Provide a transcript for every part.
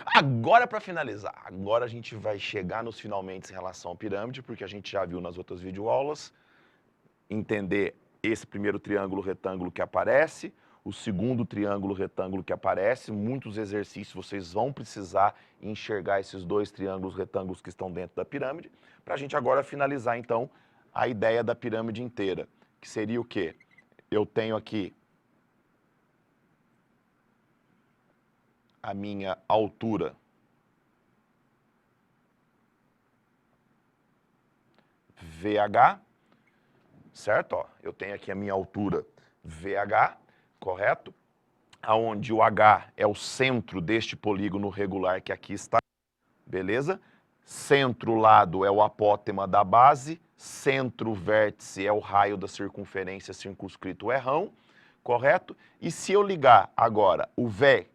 Agora, para finalizar, agora a gente vai chegar nos finalmente em relação à pirâmide, porque a gente já viu nas outras videoaulas, entender esse primeiro triângulo retângulo que aparece, o segundo triângulo retângulo que aparece, muitos exercícios vocês vão precisar enxergar esses dois triângulos retângulos que estão dentro da pirâmide, para a gente agora finalizar, então, a ideia da pirâmide inteira, que seria o quê? Eu tenho aqui a minha altura VH, certo? Ó, eu tenho aqui a minha altura VH, correto? Aonde o H é o centro deste polígono regular que aqui está, beleza? Centro, lado é o apótema da base, centro, vértice é o raio da circunferência circunscrito errão, correto? E se eu ligar agora o V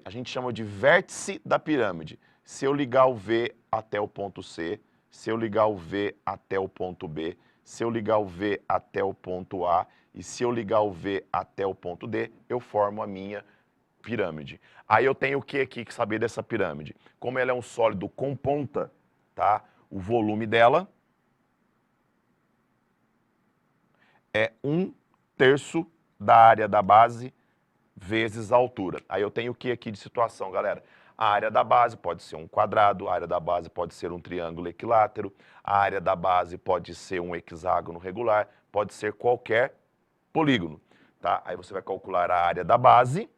a gente chama de vértice da pirâmide. Se eu ligar o V até o ponto C, se eu ligar o V até o ponto B, se eu ligar o V até o ponto A e se eu ligar o V até o ponto D, eu formo a minha pirâmide. Aí eu tenho o que aqui que saber dessa pirâmide? Como ela é um sólido com ponta, tá? O volume dela é 1/3 da área da base vezes a altura. Aí eu tenho o que aqui de situação, galera? A área da base pode ser um quadrado, a área da base pode ser um triângulo equilátero, a área da base pode ser um hexágono regular, pode ser qualquer polígono, tá? Aí você vai calcular a área da base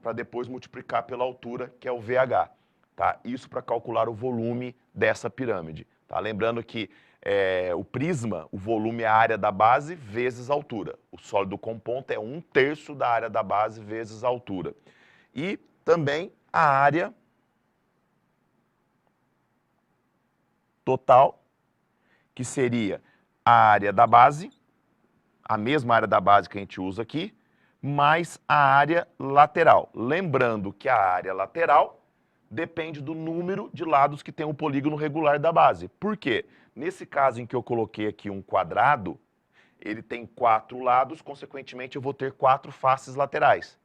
para depois multiplicar pela altura, que é o VH, tá? Isso para calcular o volume dessa pirâmide, tá? Lembrando que o prisma, o volume é a área da base vezes a altura. O sólido com ponta é 1/3 da área da base vezes a altura. E também a área total, que seria a área da base, a mesma área da base que a gente usa aqui, mais a área lateral. Lembrando que a área lateral depende do número de lados que tem o polígono regular da base. Por quê? Nesse caso em que eu coloquei aqui um quadrado, ele tem 4 lados, consequentemente eu vou ter 4 faces laterais.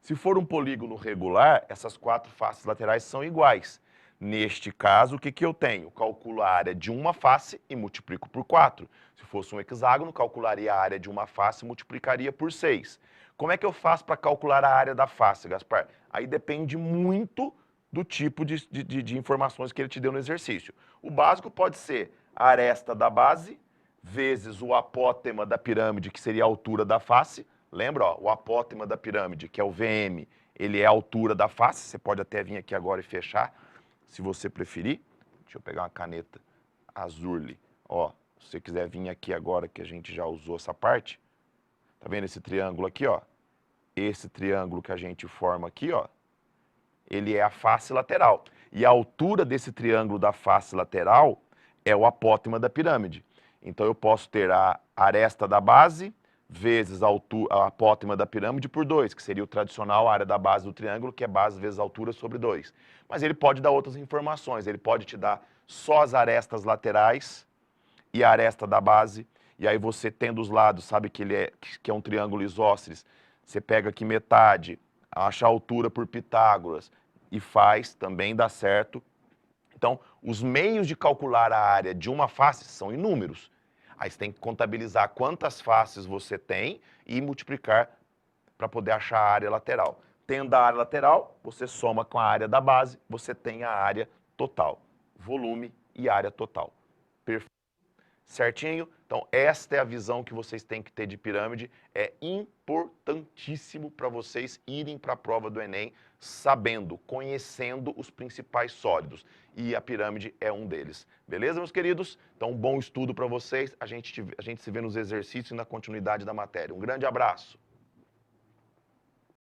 Se for um polígono regular, essas 4 faces laterais são iguais. Neste caso, o que eu tenho? Calculo a área de uma face e multiplico por 4. Se fosse um hexágono, calcularia a área de uma face e multiplicaria por 6. Como é que eu faço para calcular a área da face, Gaspar? Aí depende muito do tipo de informações que ele te deu no exercício. O básico pode ser a aresta da base vezes o apótema da pirâmide, que seria a altura da face. Lembra, ó, o apótema da pirâmide, que é o VM, ele é a altura da face. Você pode até vir aqui agora e fechar, se você preferir. Deixa eu pegar uma caneta Azurli. Ó, se você quiser vir aqui agora, que a gente já usou essa parte. Tá vendo esse triângulo aqui, ó? Esse triângulo que a gente forma aqui, ó, ele é a face lateral. E a altura desse triângulo da face lateral é o apótema da pirâmide. Então eu posso ter a aresta da base vezes a apótema da pirâmide por 2, que seria o tradicional área da base do triângulo, que é base vezes altura sobre 2. Mas ele pode dar outras informações, ele pode te dar só as arestas laterais e a aresta da base, e aí você tendo os lados, sabe que ele é um triângulo isósceles, você pega aqui metade, acha a altura por Pitágoras e faz, também dá certo. Então, os meios de calcular a área de uma face são inúmeros. Aí você tem que contabilizar quantas faces você tem e multiplicar para poder achar a área lateral. Tendo a área lateral, você soma com a área da base, você tem a área total. Volume e área total. Perfeito? Certinho? Então, esta é a visão que vocês têm que ter de pirâmide. É importantíssimo para vocês irem para a prova do Enem sabendo, conhecendo os principais sólidos. E a pirâmide é um deles. Beleza, meus queridos? Então, bom estudo para vocês. A gente se vê nos exercícios e na continuidade da matéria. Um grande abraço.